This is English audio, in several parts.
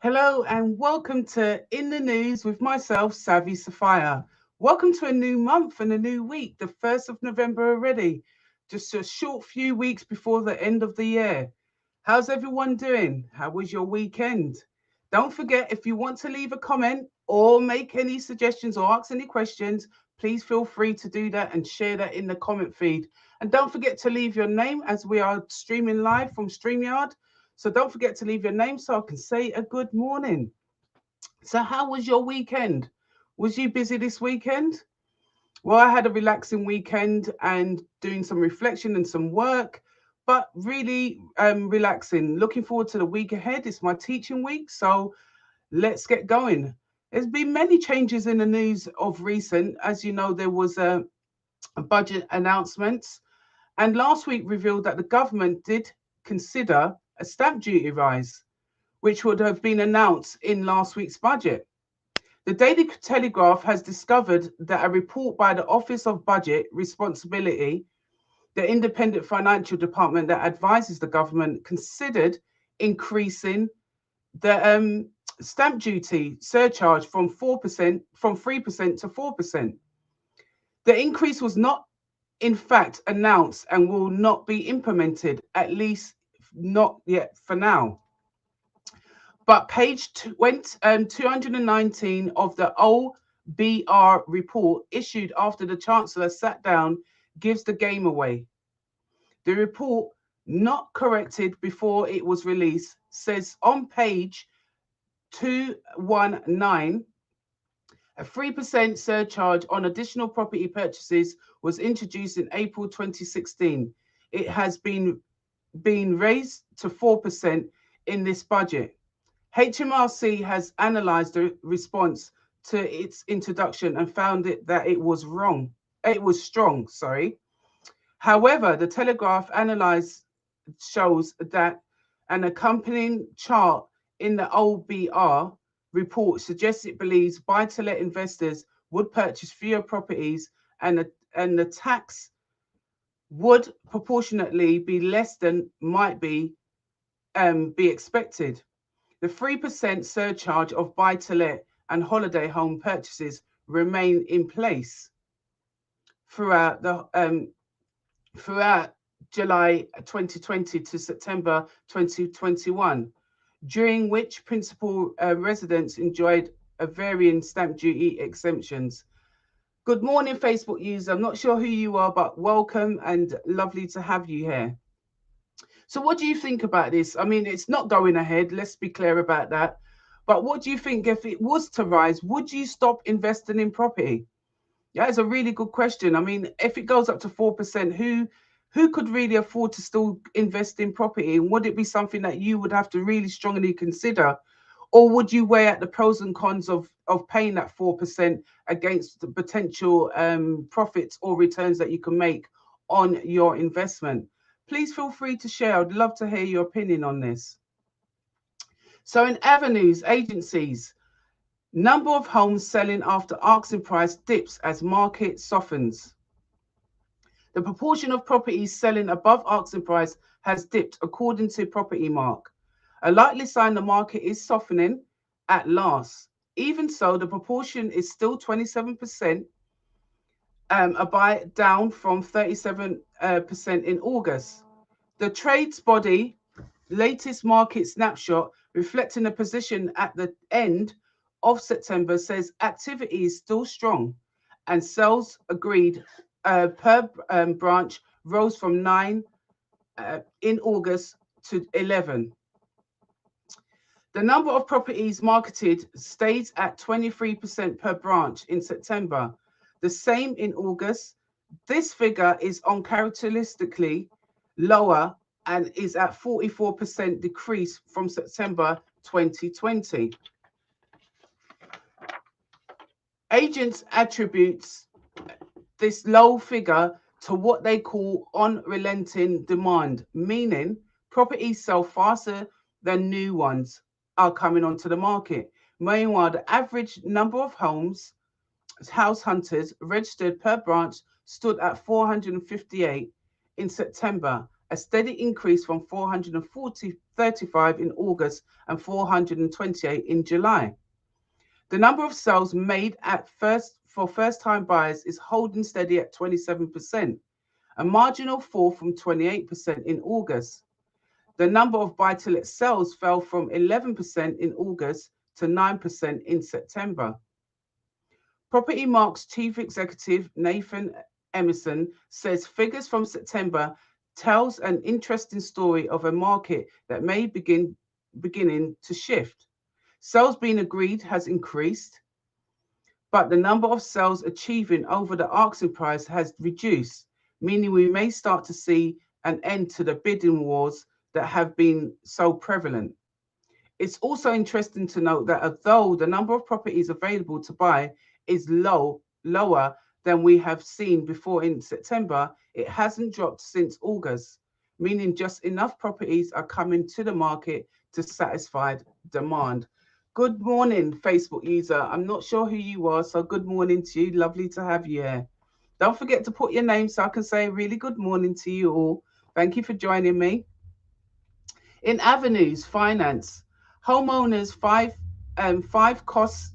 Hello and welcome to In the News with myself, Savvy Sapphire. Welcome to a new month and a new week, the 1st of November already. Just a short few weeks before the end of the year. How's everyone doing? How was your weekend? Don't forget, if you want to leave a comment or make any suggestions or ask any questions, please feel free to do that and share that in the comment feed. And don't forget to leave your name as we are streaming live from StreamYard. So don't forget to leave your name so I can say a good morning. So how was your weekend? Was you busy this weekend? Well, I had a relaxing weekend and doing some reflection and some work, but really relaxing. Looking forward to the week ahead. It's my teaching week, so let's get going. There's been many changes in the news of recent. As you know, there was a budget announcement, and last week revealed that the government did consider a stamp duty rise, which would have been announced in last week's budget. The Daily Telegraph has discovered that a report by the Office of Budget Responsibility, the independent financial department that advises the government, considered increasing the stamp duty surcharge from 3% to 4%. The increase was not in fact announced and will not be implemented, at least not yet for now. But page 219 of the OBR report issued after the Chancellor sat down gives the game away. The report, not corrected before it was released, says on page 219 a 3% surcharge on additional property purchases was introduced in April 2016. It has been raised to 4% in this budget. HMRC has analysed the response to its introduction and found that it was wrong. It was strong, sorry. However, the Telegraph analyse shows that an accompanying chart in the OBR report suggests it believes buy-to-let investors would purchase fewer properties and the tax would proportionately be less than might be expected. The 3% surcharge of buy-to-let and holiday home purchases remain in place throughout July 2020 to September 2021, during which principal residents enjoyed a varying stamp duty exemptions. Good morning, Facebook user. I'm not sure who you are, but welcome and lovely to have you here. So what do you think about this? I mean, it's not going ahead. Let's be clear about that. But what do you think if it was to rise? Would you stop investing in property? Yeah, it's a really good question. I mean, if it goes up to 4%, who could really afford to still invest in property? And would it be something that you would have to really strongly consider? Or would you weigh out the pros and cons of paying that 4% against the potential profits or returns that you can make on your investment? Please feel free to share. I'd love to hear your opinion on this. So in avenues, agencies, number of homes selling after asking price dips as market softens. The proportion of properties selling above asking price has dipped according to Property Mark. A likely sign the market is softening at last. Even so, the proportion is still 27%, a buy down from 37% in August. The trades body latest market snapshot reflecting the position at the end of September says activity is still strong and sales agreed per branch rose from 9 in August to 11. The number of properties marketed stays at 23% per branch in September, the same in August. This figure is uncharacteristically lower and is at 44% decrease from September 2020. Agents attributes this low figure to what they call unrelenting demand, meaning properties sell faster than new ones are coming onto the market. Meanwhile, the average number of house hunters registered per branch stood at 458 in September, a steady increase from 435 in August and 428 in July. The number of sales made for first-time buyers is holding steady at 27%, a marginal fall from 28% in August. The number of buy-to-let sales fell from 11% in August to 9% in September. Property Mark's chief executive, Nathan Emerson, says figures from September tells an interesting story of a market that may beginning to shift. Sales being agreed has increased, but the number of sales achieving over the asking price has reduced, meaning we may start to see an end to the bidding wars that have been so prevalent. It's also interesting to note that although the number of properties available to buy is lower than we have seen before in September, it hasn't dropped since August, meaning just enough properties are coming to the market to satisfy demand. Good morning, Facebook user. I'm not sure who you are, so good morning to you. Lovely to have you here. Don't forget to put your name so I can say really good morning to you all. Thank you for joining me. In Avenues Finance, homeowners five cost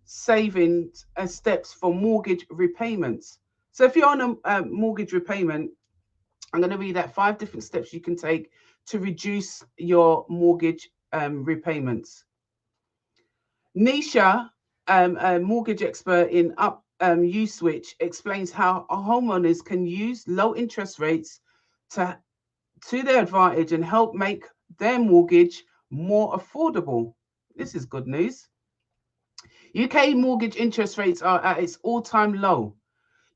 saving steps for mortgage repayments. So if you're on a mortgage repayment, I'm going to read out 5 different steps you can take to reduce your mortgage repayments. Nisha, a mortgage expert in Uswitch, explains how homeowners can use low interest rates to their advantage and help make their mortgage more affordable. This is good news. UK mortgage interest rates are at its all-time low,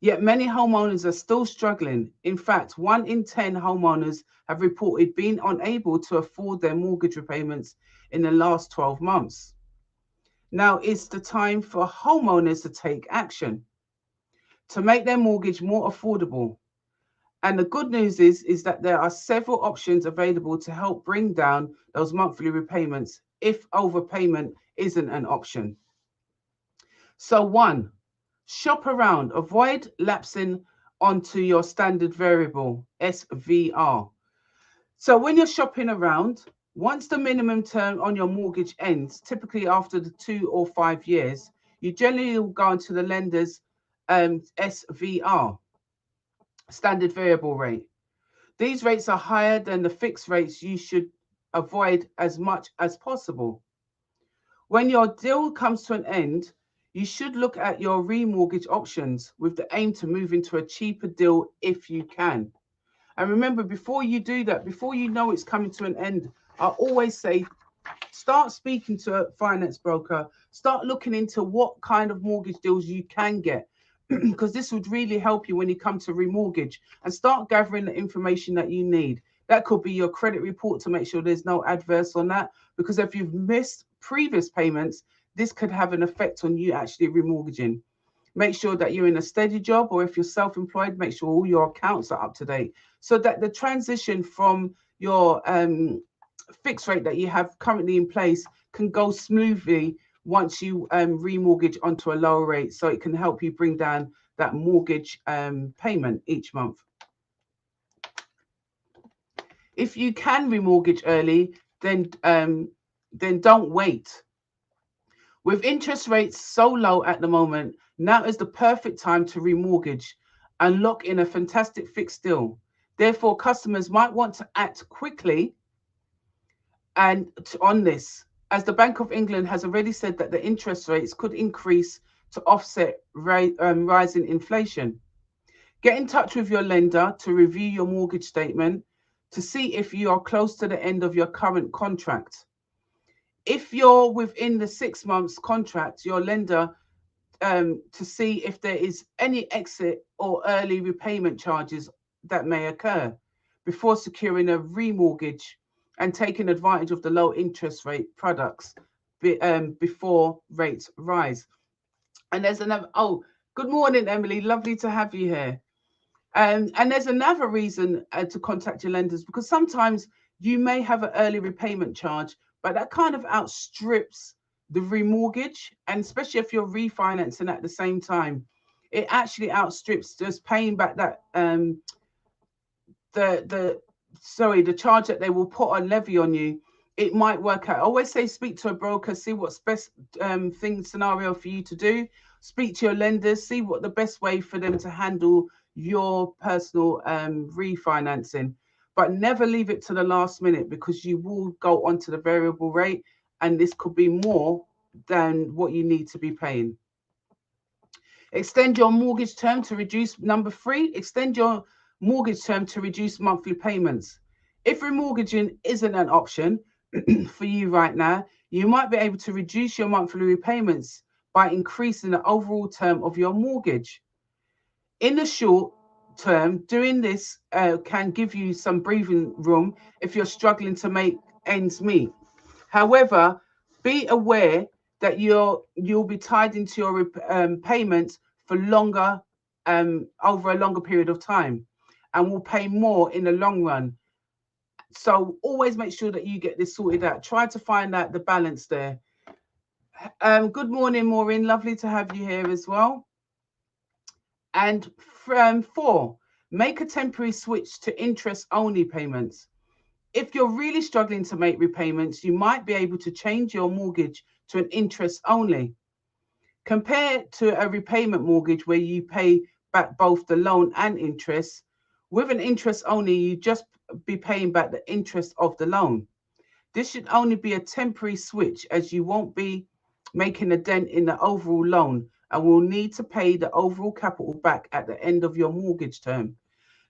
yet many homeowners are still struggling. In fact, 1 in 10 homeowners have reported being unable to afford their mortgage repayments in the last 12 months. Now it's the time for homeowners to take action to make their mortgage more affordable. And the good news is that there are several options available to help bring down those monthly repayments if overpayment isn't an option. So 1, shop around. Avoid lapsing onto your standard variable, SVR. So when you're shopping around, once the minimum term on your mortgage ends, typically after the 2 or 5 years, you generally will go into the lender's SVR, standard variable rate. These rates are higher than the fixed rates you should avoid as much as possible. When your deal comes to an end, you should look at your remortgage options with the aim to move into a cheaper deal if you can. And remember, before you do that, before you know it's coming to an end, I always say, start speaking to a finance broker, start looking into what kind of mortgage deals you can get, because this would really help you when you come to remortgage, and start gathering the information that you need. That could be your credit report to make sure there's no adverse on that, because if you've missed previous payments, this could have an effect on you actually remortgaging. Make sure that you're in a steady job, or if you're self-employed, make sure all your accounts are up to date, so that the transition from your fixed rate that you have currently in place can go smoothly once you remortgage onto a lower rate, so it can help you bring down that mortgage payment each month. If you can remortgage early, then don't wait. With interest rates so low at the moment, now is the perfect time to remortgage and lock in a fantastic fixed deal. Therefore, customers might want to act quickly and on this, as the Bank of England has already said that the interest rates could increase to offset rising inflation. Get in touch with your lender to review your mortgage statement to see if you are close to the end of your current contract. If you're within the 6 months contract, your lender to see if there is any exit or early repayment charges that may occur before securing a remortgage and taking advantage of the low interest rate products before rates rise. And there's another, oh, good morning, Emily. Lovely to have you here. And there's another reason to contact your lenders, because sometimes you may have an early repayment charge, but that kind of outstrips the remortgage, and especially if you're refinancing at the same time, it actually outstrips just paying back that the the charge that they will put on levy on you, it might work out. I always say speak to a broker, see what's best scenario for you to do. Speak to your lenders, see what the best way for them to handle your personal refinancing. But never leave it to the last minute, because you will go onto the variable rate, and this could be more than what you need to be paying. Extend your mortgage term to reduce, number 3, extend your mortgage term to reduce monthly payments. If remortgaging isn't an option for you right now, you might be able to reduce your monthly repayments by increasing the overall term of your mortgage. In the short term, doing this can give you some breathing room if you're struggling to make ends meet. However, be aware that you'll be tied into your payments for longer, over a longer period of time, and will pay more in the long run. So always make sure that you get this sorted out. Try to find out the balance there. Good morning, Maureen. Lovely to have you here as well. And 4, make a temporary switch to interest-only payments. If you're really struggling to make repayments, you might be able to change your mortgage to an interest-only. Compared to a repayment mortgage where you pay back both the loan and interest, with an interest-only, you just be paying back the interest of the loan. This should only be a temporary switch, as you won't be making a dent in the overall loan and will need to pay the overall capital back at the end of your mortgage term.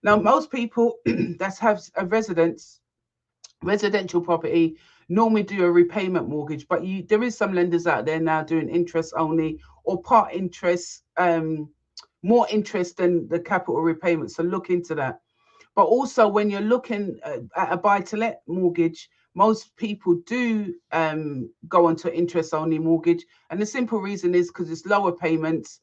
Now, most people that have a residential property normally do a repayment mortgage, but there is some lenders out there now doing interest only or part interest, more interest than the capital repayment. So look into that. But also, when you're looking at a buy-to-let mortgage, most people do go onto an interest-only mortgage, and the simple reason is because it's lower payments.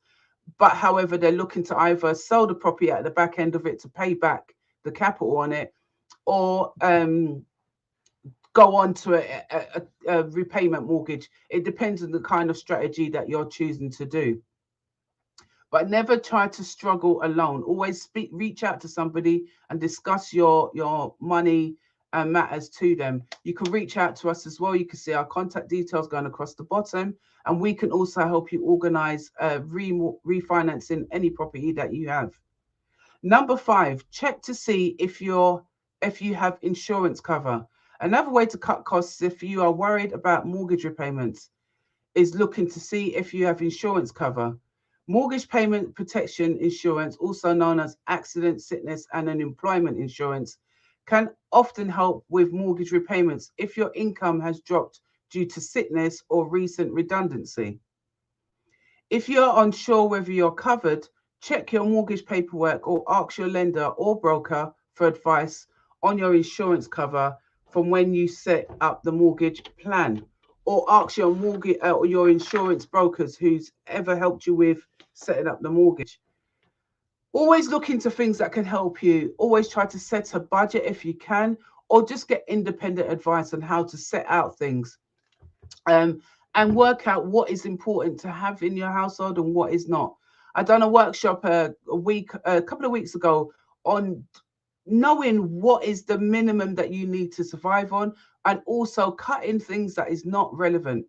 But however, they're looking to either sell the property at the back end of it to pay back the capital on it, or go on to a repayment mortgage. It depends on the kind of strategy that you're choosing to do. But never try to struggle alone. Always reach out to somebody and discuss your money and matters to them. You can reach out to us as well. You can see our contact details going across the bottom, and we can also help you organize refinancing any property that you have. Number 5, check to see if you have insurance cover. Another way to cut costs if you are worried about mortgage repayments is looking to see if you have insurance cover. Mortgage payment protection insurance, also known as accident, sickness, and unemployment insurance, can often help with mortgage repayments if your income has dropped due to sickness or recent redundancy. If you're unsure whether you're covered, check your mortgage paperwork or ask your lender or broker for advice on your insurance cover from when you set up the mortgage plan, or ask your mortgage or your insurance brokers who's ever helped you with setting up the mortgage. Always look into things that can help you. Always try to set a budget if you can, or just get independent advice on how to set out things, and work out what is important to have in your household and what is not. I done a workshop a couple of weeks ago on knowing what is the minimum that you need to survive on, and also cutting things that is not relevant.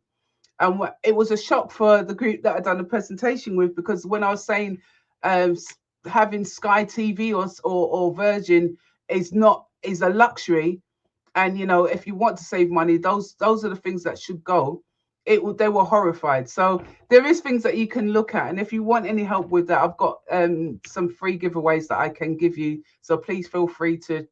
And it was a shock for the group that I done a presentation with, because when I was saying having Sky TV or Virgin is a luxury, and if you want to save money, those are the things that should go. They were horrified. So there is things that you can look at, and if you want any help with that, I've got some free giveaways that I can give you. So please feel free to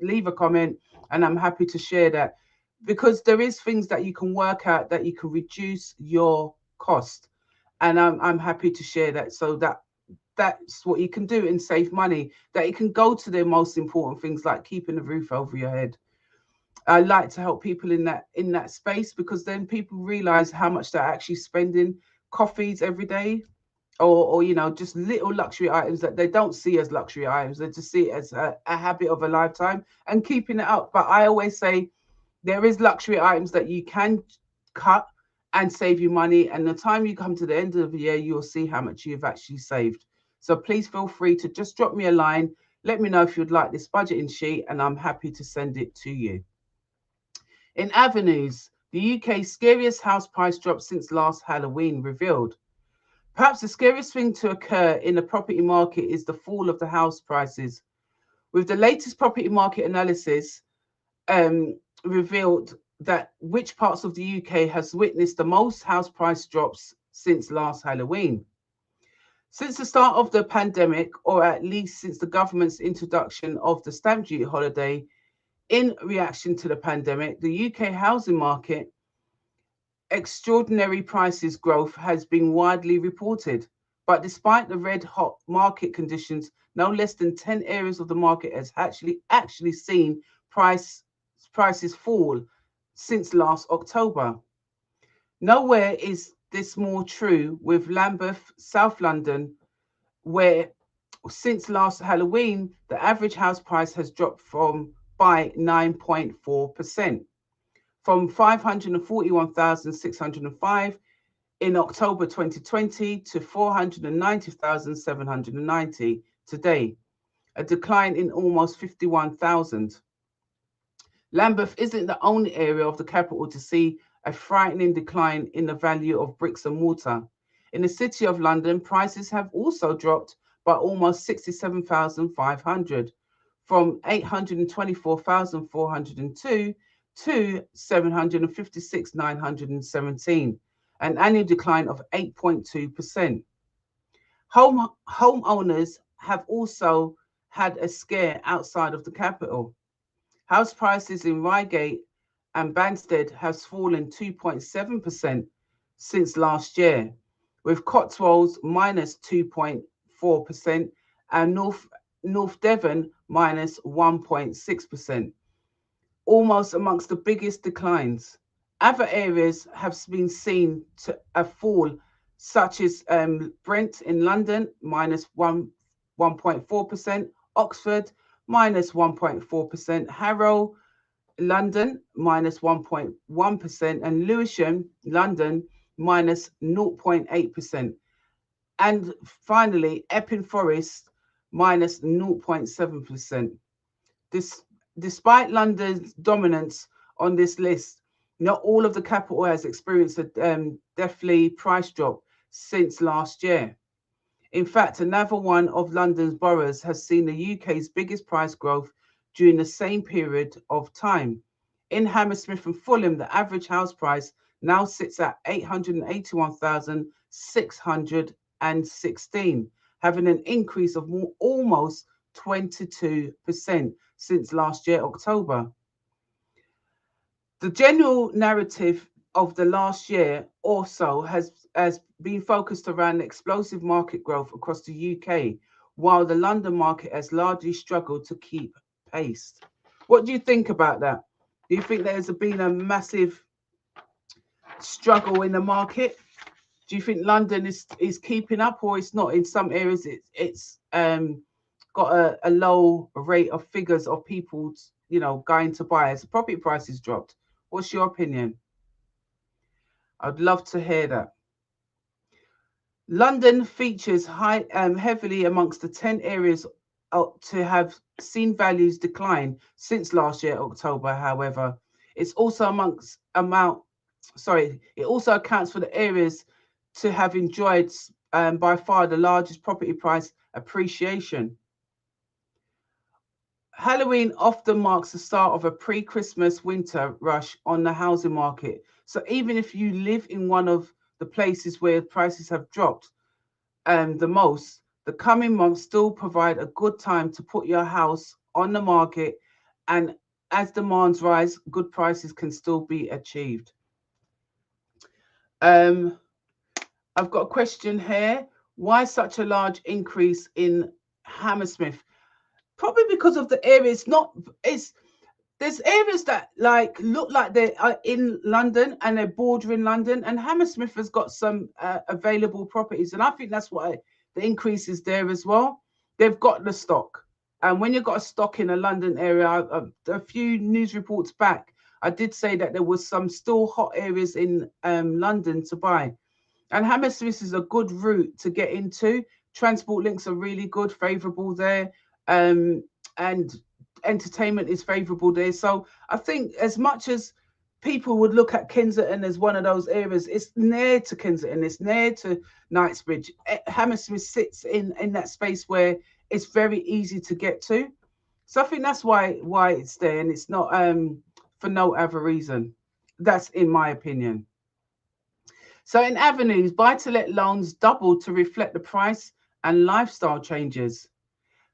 leave a comment, and I'm happy to share that, because there is things that you can work out that you can reduce your cost, and I'm happy to share that, so that's what you can do and save money, that you can go to the most important things like keeping a roof over your head. I like to help people in that space, because then people realize how much they're actually spending. Coffees every day, or just little luxury items that they don't see as luxury items. They just see it as a habit of a lifetime and keeping it up. But I always say there is luxury items that you can cut and save you money, and the time you come to the end of the year, you'll see how much you've actually saved. So please feel free to just drop me a line, Let me know if you'd like this budgeting sheet and I'm happy to send it to you. In avenues, the UK's scariest house price drop since last Halloween revealed. Perhaps the scariest thing to occur in the property market is the fall of the house prices. With the latest property market analysis revealed that which parts of the UK has witnessed the most house price drops since last Halloween. Since the start of the pandemic, or at least since the government's introduction of the stamp duty holiday in reaction to the pandemic, the UK housing market extraordinary prices growth has been widely reported. But despite the red hot market conditions, no less than 10 areas of the market has actually seen prices fall since last October. Nowhere is this more true with Lambeth, South London, where since last Halloween, the average house price has dropped by 9.4%, from 541,605 in October 2020 to 490,790 today, a decline in almost 51,000. Lambeth isn't the only area of the capital to see a frightening decline in the value of bricks and mortar. In the City of London, prices have also dropped by almost 67,500, from 824,402 to 756,917, an annual decline of 8.2%. Homeowners have also had a scare outside of the capital. House prices in Reigate and Banstead has fallen 2.7% since last year, with Cotswolds minus 2.4% and North Devon minus 1.6%, almost amongst the biggest declines. Other areas have been seen to a fall, such as Brent in London minus 1.4%, Oxford minus 1.4%, Harrow, London minus 1.1%, and Lewisham, London minus 0.8%. And finally, Epping Forest minus 0.7%. Despite London's dominance on this list, not all of the capital has experienced a deathly price drop since last year. In fact, another one of London's boroughs has seen the UK's biggest price growth during the same period of time. In Hammersmith and Fulham, the average house price now sits at 881,616, having an increase of almost 22% since last year, October. The general narrative of the last year also has been focused around explosive market growth across the UK, while the London market has largely struggled to keep pace. What do you think about that? Do you think there's been a massive struggle in the market? Do you think London is keeping up, or it's not? In some areas, it's got a low rate of figures of people, going to buy as property prices dropped. What's your opinion? I'd love to hear that. London features heavily amongst the 10 areas to have seen values decline since last year, October. However, it also accounts for the areas to have enjoyed by far the largest property price appreciation. Halloween often marks the start of a pre-Christmas winter rush on the housing market. So even if you live in one of the places where prices have dropped the most, the coming months still provide a good time to put your house on the market. And as demands rise, good prices can still be achieved. I've got a question here. Why such a large increase in Hammersmith? Probably because of the area. There's areas that look like they are in London and they're bordering London, and Hammersmith has got some available properties, and I think that's why the increase is there as well. They've got the stock, and when you've got a stock in a London area, a few news reports back, I did say that there was some still hot areas in London to buy, and Hammersmith is a good route to get into. Transport links are really good, favourable there. and entertainment is favourable there. So I think as much as people would look at Kensington as one of those areas, it's near to Kensington, it's near to Knightsbridge. Hammersmith sits in that space where it's very easy to get to. So I think that's why it's there, and it's not for no other reason. That's in my opinion. So in avenues, buy-to-let loans doubled to reflect the price and lifestyle changes.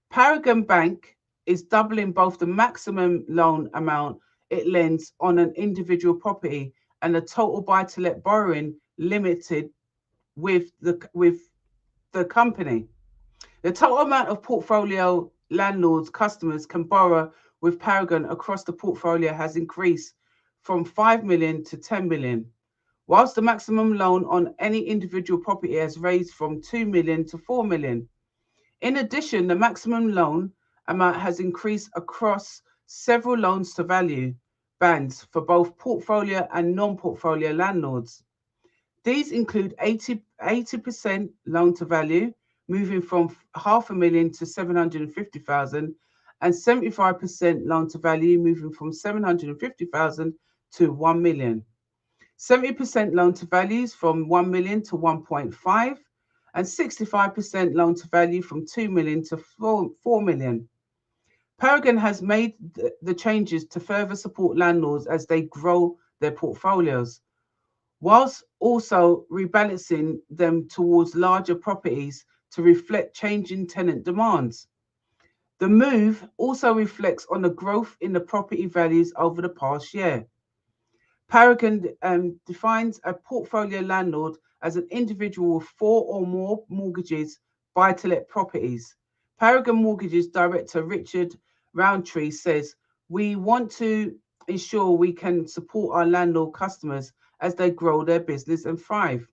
Paragon Bank is doubling both the maximum loan amount it lends on an individual property and the total buy-to-let borrowing limited with the company. The total amount of portfolio landlords customers can borrow with Paragon across the portfolio has increased from 5 million to 10 million, whilst the maximum loan on any individual property has raised from 2 million to 4 million. In addition, the maximum loan amount has increased across several loans to value bands for both portfolio and non-portfolio landlords. These include 80% loan to value, moving from half a million to 750,000, and 75% loan to value, moving from 750,000 to 1 million. 70% loan to values from 1 million to 1.5, and 65% loan to value from 2 million to 4 million. Paragon has made the changes to further support landlords as they grow their portfolios, whilst also rebalancing them towards larger properties to reflect changing tenant demands. The move also reflects on the growth in the property values over the past year. Paragon defines a portfolio landlord as an individual with 4 or more mortgages, buy-to-let properties. Paragon Mortgages Director Richard Roundtree says, "We want to ensure we can support our landlord customers as they grow their business and thrive.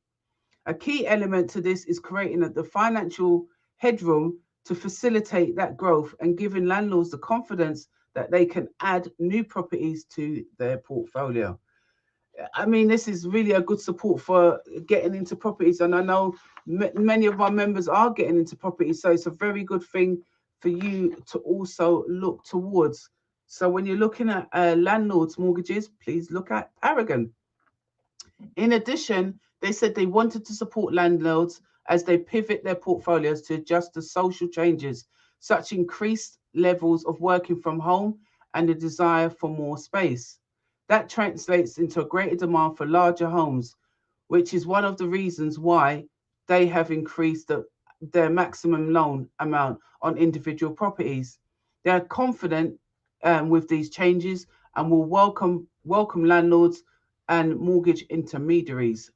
A key element to this is creating the financial headroom to facilitate that growth and giving landlords the confidence that they can add new properties to their portfolio." I mean, this is really a good support for getting into properties, and I know many of my members are getting into properties, so it's a very good thing for you to also look towards. So when you're looking at landlords' mortgages, please look at Paragon. In addition, they said they wanted to support landlords as they pivot their portfolios to adjust to social changes, such increased levels of working from home and the desire for more space. That translates into a greater demand for larger homes, which is one of the reasons why they have increased their maximum loan amount on individual properties. They are confident with these changes and will welcome landlords and mortgage intermediaries.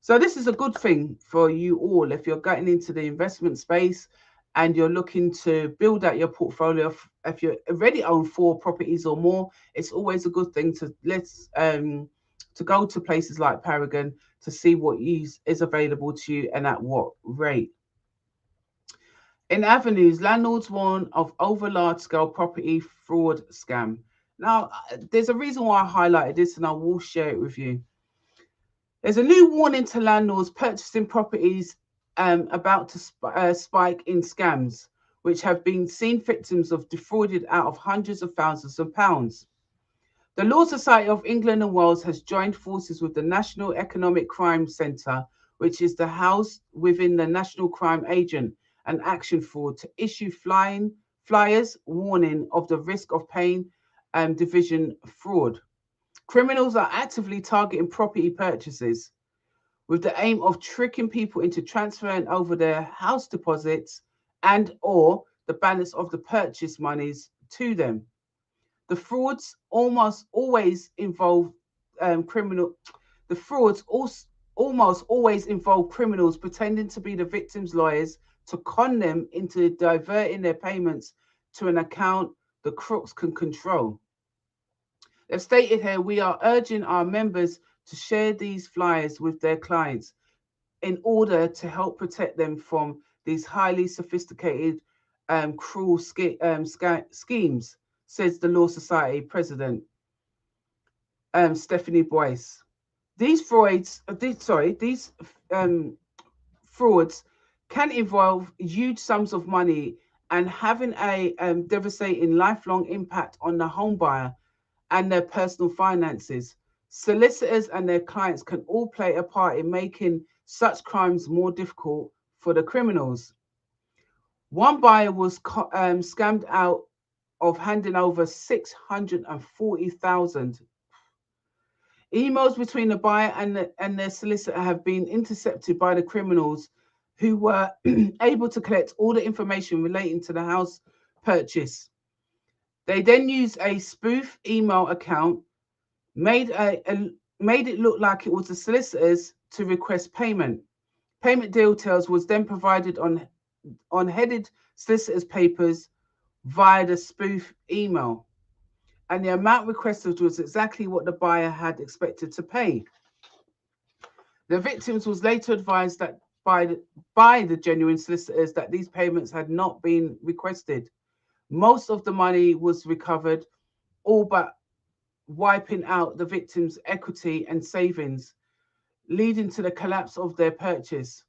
So this is a good thing for you all if you're getting into the investment space and you're looking to build out your portfolio. If you already own 4 properties or more, it's always a good thing to go to places like Paragon to see what is available to you and at what rate. In avenues, landlords warn of over large-scale property fraud scam. Now, there's a reason why I highlighted this, and I will share it with you. There's a new warning to landlords purchasing properties about to spike in scams, which have been seen victims of defrauded out of hundreds of thousands of pounds. The Law Society of England and Wales has joined forces with the National Economic Crime Centre, which is the house within the National Crime Agent and Action Fraud, to issue flyers warning of the risk of paying division fraud. Criminals are actively targeting property purchases with the aim of tricking people into transferring over their house deposits and or the balance of the purchase monies to them. The frauds almost always involve criminal. The frauds also almost always involve criminals pretending to be the victims' lawyers to con them into diverting their payments to an account the crooks can control. They've stated here, "We are urging our members to share these flyers with their clients in order to help protect them from these highly sophisticated, cruel schemes," says the Law Society president, Stephanie Boyce. These frauds can involve huge sums of money and having a devastating lifelong impact on the home buyer and their personal finances. Solicitors and their clients can all play a part in making such crimes more difficult for the criminals. One buyer was scammed out of handing over 640,000. Emails between the buyer and their solicitor have been intercepted by the criminals, who were able to collect all the information relating to the house purchase. They then used a spoof email account, made it look like it was the solicitors, to request payment. Payment details was then provided on headed solicitors' papers via the spoof email, and the amount requested was exactly what the buyer had expected to pay. The victims was later advised that by the genuine solicitors that these payments had not been requested. Most of the money was recovered, all but wiping out the victims' equity and savings, leading to the collapse of their purchase.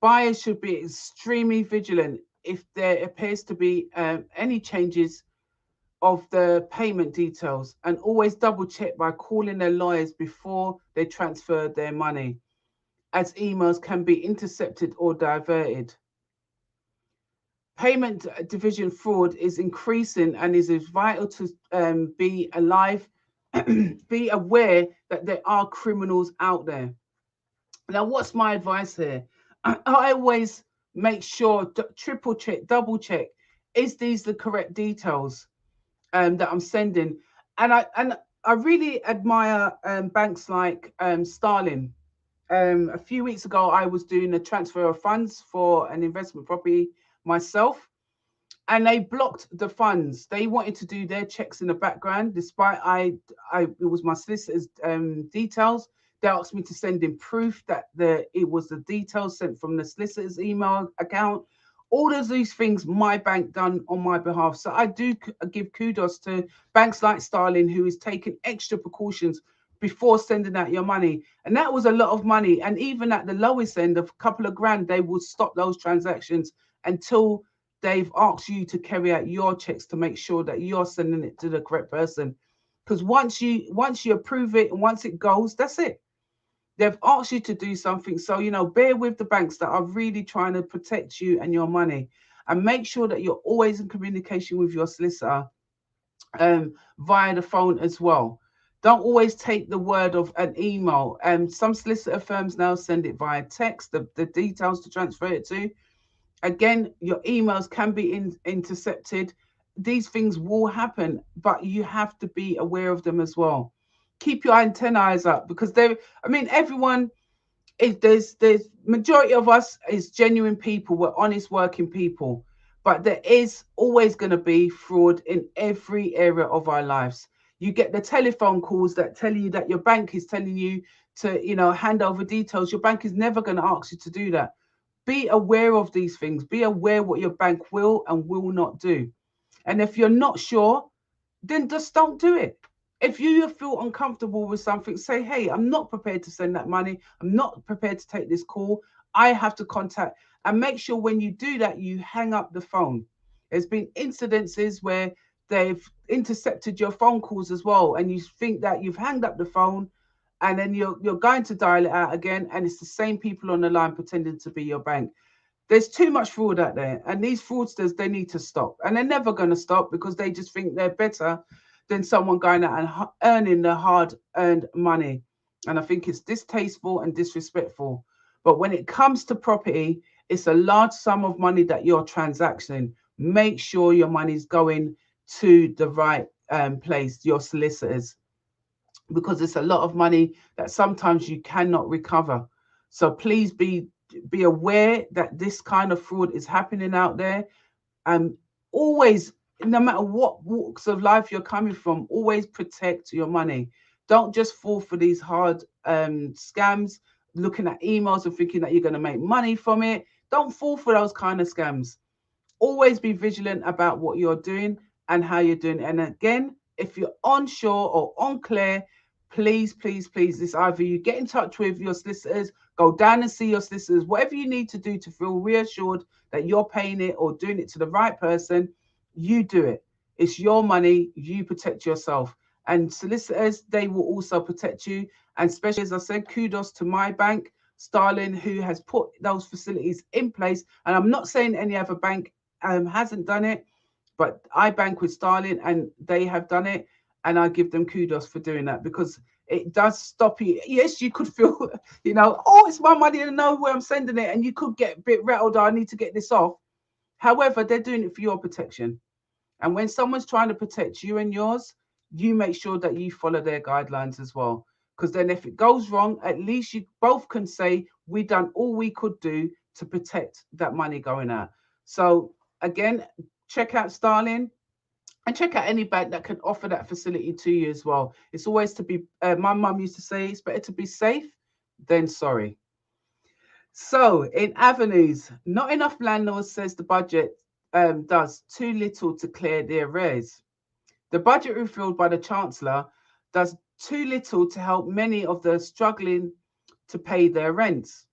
Buyers should be extremely vigilant if there appears to be any changes of the payment details, and always double check by calling their lawyers before they transfer their money, as emails can be intercepted or diverted. Payment division fraud is increasing, and it is vital to be alive, be aware that there are criminals out there. Now, what's my advice here? I always make sure, triple check, double check, is these the correct details that I'm sending? And I really admire banks like Starling. A few weeks ago, I was doing a transfer of funds for an investment property myself, and they blocked the funds. They wanted to do their checks in the background, despite it was my solicitor's details. They asked me to send in proof that it was the details sent from the solicitor's email account. All of these things my bank done on my behalf. So I do give kudos to banks like Starling, who is taking extra precautions before sending out your money. And that was a lot of money. And even at the lowest end of a couple of grand, they would stop those transactions until they've asked you to carry out your checks to make sure that you're sending it to the correct person. Because once you approve it and once it goes, that's it. They've asked you to do something. So, bear with the banks that are really trying to protect you and your money, and make sure that you're always in communication with your solicitor via the phone as well. Don't always take the word of an email. Some solicitor firms now send it via text, the details to transfer it to. Again, your emails can be intercepted. These things will happen, but you have to be aware of them as well. Keep your antennas up, because everyone there's majority of us is genuine people. We're honest working people, but there is always going to be fraud in every area of our lives. You get the telephone calls that tell you that your bank is telling you to, hand over details. Your bank is never going to ask you to do that. Be aware of these things. Be aware what your bank will and will not do. And if you're not sure, then just don't do it. If you feel uncomfortable with something, say, hey, I'm not prepared to send that money. I'm not prepared to take this call. I have to contact. And make sure when you do that, you hang up the phone. There's been incidences where they've intercepted your phone calls as well, and you think that you've hanged up the phone, and then you're going to dial it out again, and it's the same people on the line pretending to be your bank. There's too much fraud out there, and these fraudsters, they need to stop, and they're never going to stop, because they just think they're better than someone going out and earning the hard-earned money. And I think it's distasteful and disrespectful. But when it comes to property, it's a large sum of money that you're transacting. Make sure your money's going to the right place, your solicitors, because it's a lot of money that sometimes you cannot recover. So please be aware that this kind of fraud is happening out there. Always, no matter what walks of life you're coming from, always protect your money. Don't just fall for these hard scams, looking at emails and thinking that you're going to make money from it. Don't fall for those kind of scams. Always be vigilant about what you're doing and how you're doing it. And again, if you're unsure or unclear, please, it's either you get in touch with your solicitors, Go down and see your solicitors. Whatever you need to do to feel reassured that you're paying it or doing it to the right person, you do it. It's your money. You protect yourself. And solicitors, they will also protect you. And especially, as I said, kudos to my bank, Starling, who has put those facilities in place. And I'm not saying any other bank hasn't done it, but I bank with Starling and they have done it. And I give them kudos for doing that, because it does stop you. Yes, you could feel, oh, it's my money to know where I'm sending it. And you could get a bit rattled. I need to get this off. However, they're doing it for your protection. And when someone's trying to protect you and yours, you make sure that you follow their guidelines as well. Because then if it goes wrong, at least you both can say, we done all we could do to protect that money going out. So again, check out Starling and check out any bank that can offer that facility to you as well. It's always to be, my mum used to say, it's better to be safe than sorry. So in avenues, not enough landlords, says the budget does too little to clear the arrears. The budget revealed by the Chancellor does too little to help many of the struggling to pay their rents.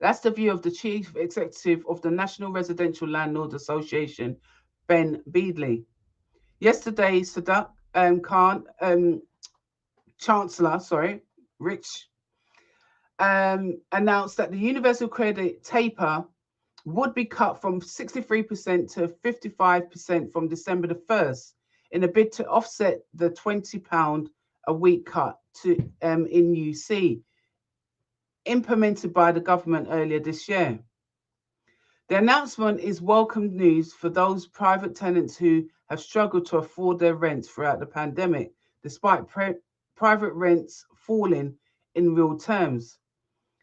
That's the view of the Chief Executive of the National Residential Landlord Association, Ben Beadley. Yesterday, Sadiq Khan, Chancellor, Rich, announced that the universal credit taper would be cut from 63% to 55% from December the 1st in a bid to offset the £20 a week cut to in UC implemented by the government earlier this year. The announcement is welcome news for those private tenants who have struggled to afford their rents throughout the pandemic, despite private rents falling in real terms.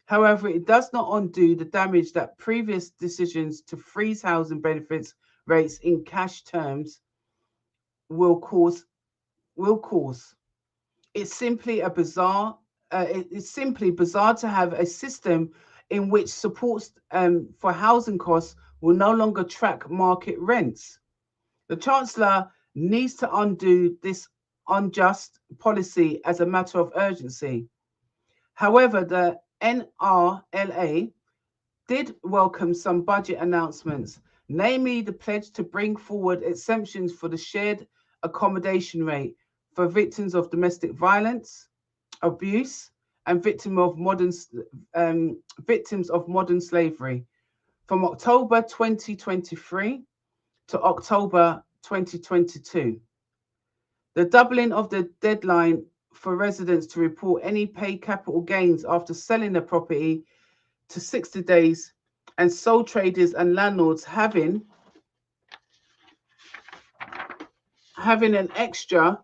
However, it does not undo the damage that previous decisions to freeze housing benefits rates in cash terms will cause. It's simply bizarre to have a system in which supports for housing costs will no longer track market rents. The Chancellor needs to undo this unjust policy as a matter of urgency. However, the NRLA did welcome some budget announcements, namely the pledge to bring forward exemptions for the shared accommodation rate for victims of domestic violence, abuse, and victims of modern slavery from October 2023 to October 2022. The doubling of the deadline for residents to report any paid capital gains after selling their property to 60 days, and sole traders and landlords having an extra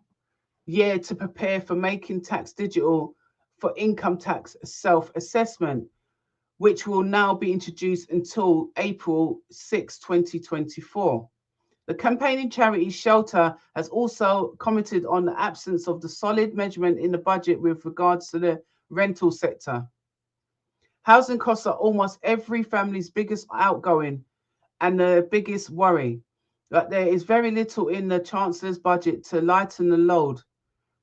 year to prepare for making tax digital for income tax self-assessment, which will now be introduced until April 6, 2024. The campaigning charity Shelter has also commented on the absence of the solid measurement in the budget with regards to the rental sector. Housing costs are almost every family's biggest outgoing and the biggest worry. But there is very little in the Chancellor's budget to lighten the load.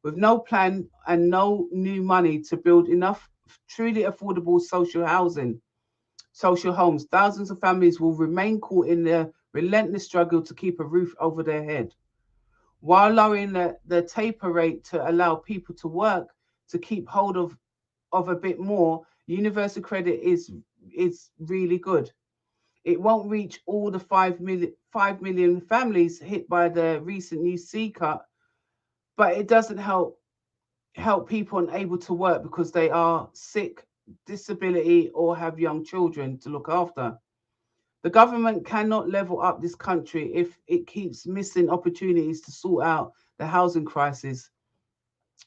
With no plan and no new money to build enough truly affordable social homes, thousands of families will remain caught in the relentless struggle to keep a roof over their head. While lowering the taper rate to allow people to work to keep hold of a bit more, universal credit is really good. It won't reach all the 5 million families hit by the recent UC cut, but it doesn't help people unable to work because they are sick, disability, or have young children to look after. The government cannot level up this country if it keeps missing opportunities to sort out the housing crisis.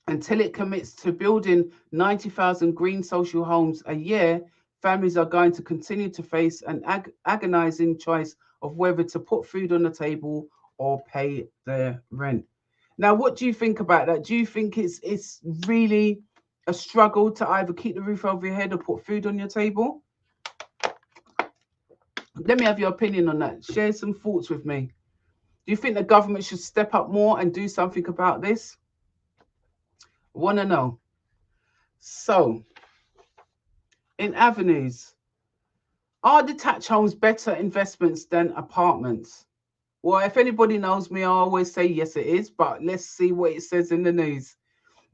Until it commits to building 90,000 green social homes a year, families are going to continue to face an agonizing choice of whether to put food on the table or pay their rent. Now, what do you think about that? Do you think it's really a struggle to either keep the roof over your head or put food on your table? Let me have your opinion on that. Share some thoughts with me. Do you think the government should step up more and do something about this? Want to know. So, In avenues, are detached homes better investments than apartments? Well, if anybody knows me, I always say yes, it is, but let's see what it says in the news.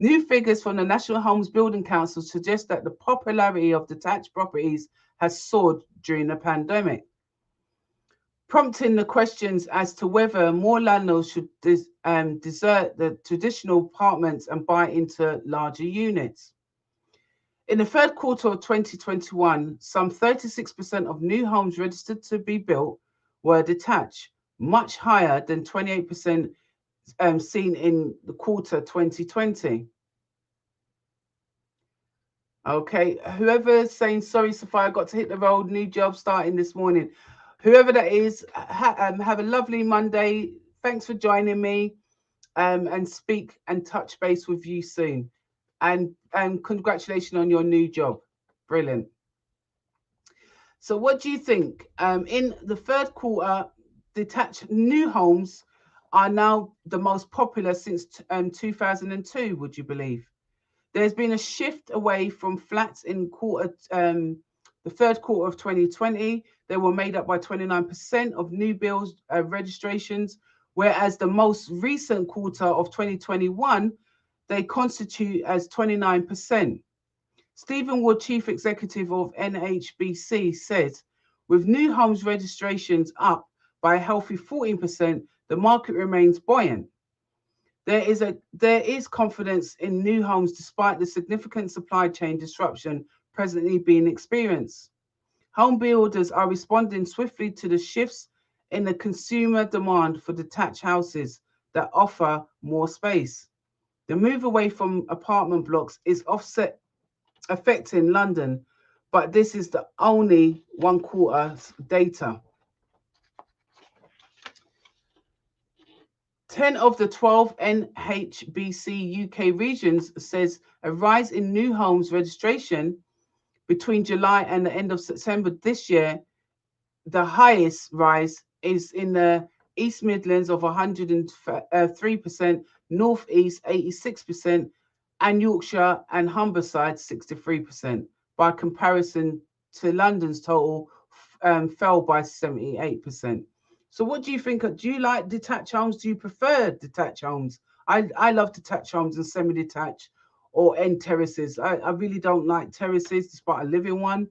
New figures from the National Homes Building Council suggest that the popularity of detached properties has soared during the pandemic, prompting the questions as to whether more landlords should desert the traditional apartments and buy into larger units. In the third quarter of 2021, some 36% of new homes registered to be built were detached, much higher than 28% seen in the quarter 2020. Okay, whoever's saying sorry, Sophia, I got to hit the road, new job starting this morning. Whoever that is, have a lovely Monday. Thanks for joining me, and speak and touch base with you soon. And congratulations on your new job. Brilliant. So, what do you think? In the third quarter, detached new homes are now the most popular since 2002. Would you believe? There's been a shift away from flats in the third quarter of 2020. They were made up by 29% of new builds registrations, whereas the most recent quarter of 2021, they constitute as 29%. Stephen Wood, Chief Executive of NHBC, said, with new homes registrations up by a healthy 14%, the market remains buoyant. There is confidence in new homes despite the significant supply chain disruption presently being experienced. Home builders are responding swiftly to the shifts in the consumer demand for detached houses that offer more space. The move away from apartment blocks is affecting London, but this is the only 1/4 data. 10 of the 12 NHBC UK regions says a rise in new homes registration between July and the end of September this year. The highest rise is in the East Midlands of 103%, North East 86%, and Yorkshire and Humberside 63%. By comparison to London's total, fell by 78%. So what do you think? Do you like detached homes? Do you prefer detached homes? I love detached homes and semi-detached or end terraces. I really don't like terraces despite I live in one.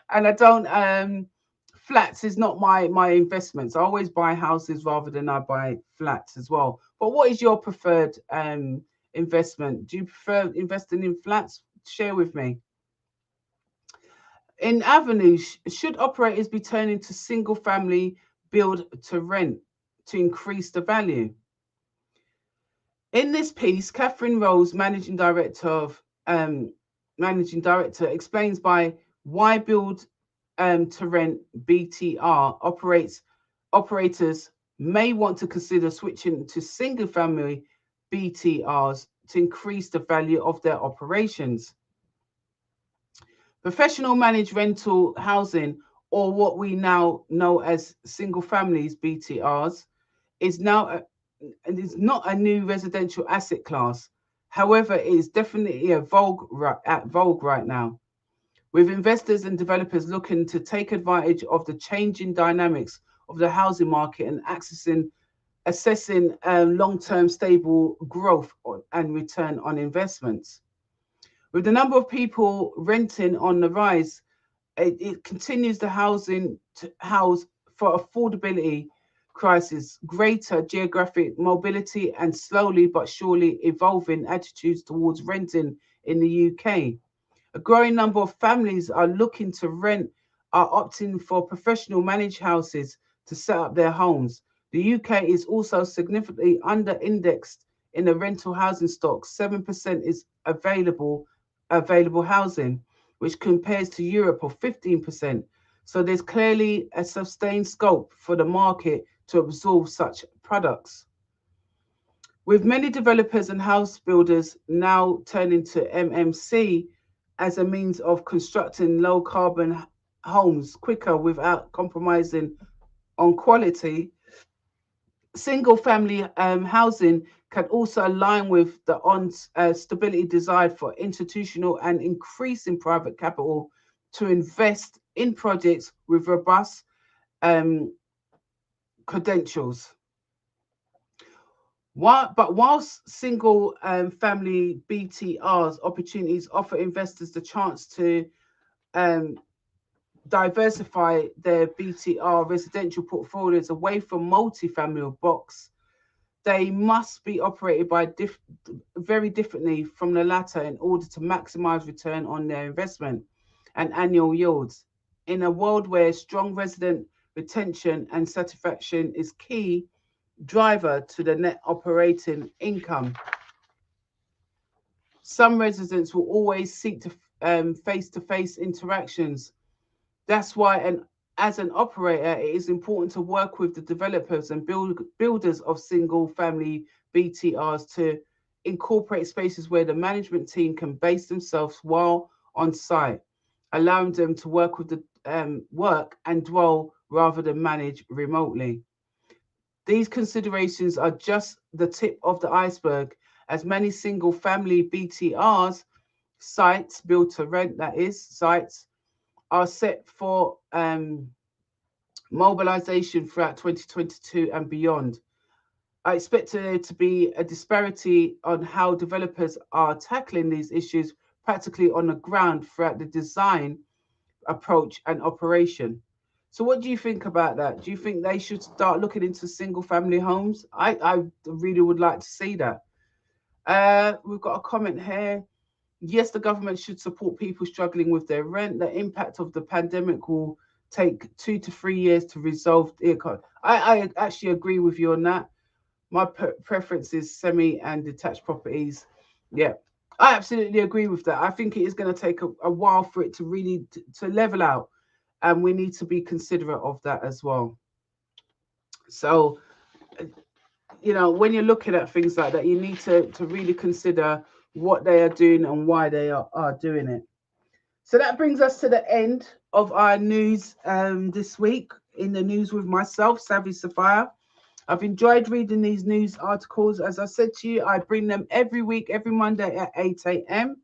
And I don't flats is not my investments. I always buy houses rather than I buy flats as well. But what is your preferred investment? Do you prefer investing in flats? Share with me. In avenues, should operators be turning to single family build to rent to increase the value? In this piece, Catherine Rose, managing director, explains by why build to rent BTR operators may want to consider switching to single family BTRs to increase the value of their operations. Professional managed rental housing, or what we now know as single families BTRs, is not a new residential asset class. However, it is definitely at vogue right now, with investors and developers looking to take advantage of the changing dynamics of the housing market and assessing long-term stable growth and return on investments. With the number of people renting on the rise, it continues the housing to house for affordability crisis, greater geographic mobility, and slowly but surely evolving attitudes towards renting in the UK. A growing number of families are looking to rent, are opting for professional managed houses to set up their homes. The UK is also significantly under indexed in the rental housing stock. 7% is available housing, which compares to Europe of 15%. So there's clearly a sustained scope for the market to absorb such products. With many developers and house builders now turning to MMC as a means of constructing low carbon homes quicker without compromising on quality, single family housing can also align with the stability desired for institutional and increasing private capital to invest in projects with robust credentials. Whilst single family BTRs opportunities offer investors the chance to diversify their BTR residential portfolios away from multi-family or box, they must be operated by very differently from the latter in order to maximize return on their investment and annual yields. In a world where strong resident retention and satisfaction is key driver to the net operating income, some residents will always seek to face-to-face interactions. That's why, as an operator, it is important to work with the developers and builders of single-family BTRs to incorporate spaces where the management team can base themselves while on site, allowing them to work with the work and dwell rather than manage remotely. These considerations are just the tip of the iceberg, as many single-family BTRs sites, built to rent, that is, sites, are set for mobilization throughout 2022 and beyond. I expect there to be a disparity on how developers are tackling these issues practically on the ground throughout the design, approach, and operation. So what do you think about that? Do you think they should start looking into single family homes? I really would like to see that. We've got a comment here. Yes, the government should support people struggling with their rent. The impact of the pandemic will take 2 to 3 years to resolve. I actually agree with you on that. My preference is semi and detached properties. Yeah, I absolutely agree with that. I think it is going to take a while for it to really to level out, and we need to be considerate of that as well. So, when you're looking at things like that, you need to really consider what they are doing and why they are doing it. So that brings us to the end of our news this week. In the news with myself, Savvy Sapphire. I've enjoyed reading these news articles. As I said to you, I bring them every week, every Monday at 8 a.m.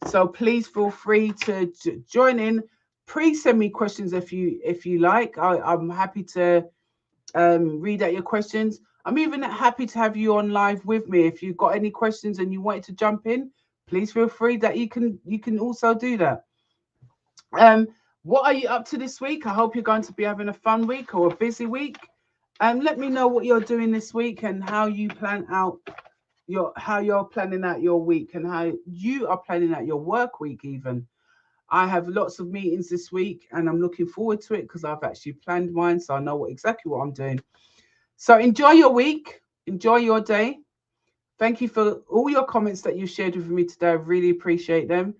So please feel free to join in. Please send me questions if you like. I'm happy to read out your questions. I'm even happy to have you on live with me. If you've got any questions and you wanted to jump in, please feel free that you can also do that. What are you up to this week? I hope you're going to be having a fun week or a busy week. Let me know what you're doing this week and how you plan out how you're planning out your week and how you are planning out your work week even. I have lots of meetings this week and I'm looking forward to it because I've actually planned mine, so I know exactly what I'm doing. So enjoy your week, enjoy your day. Thank you for all your comments that you shared with me today. I really appreciate them.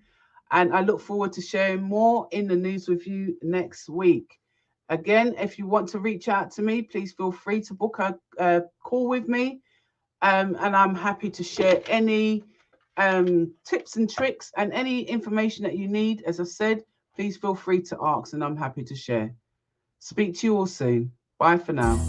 And I look forward to sharing more in the news with you next week. Again, if you want to reach out to me, please feel free to book a call with me. And I'm happy to share any tips and tricks and any information that you need. As I said, please feel free to ask and I'm happy to share. Speak to you all soon. Bye for now.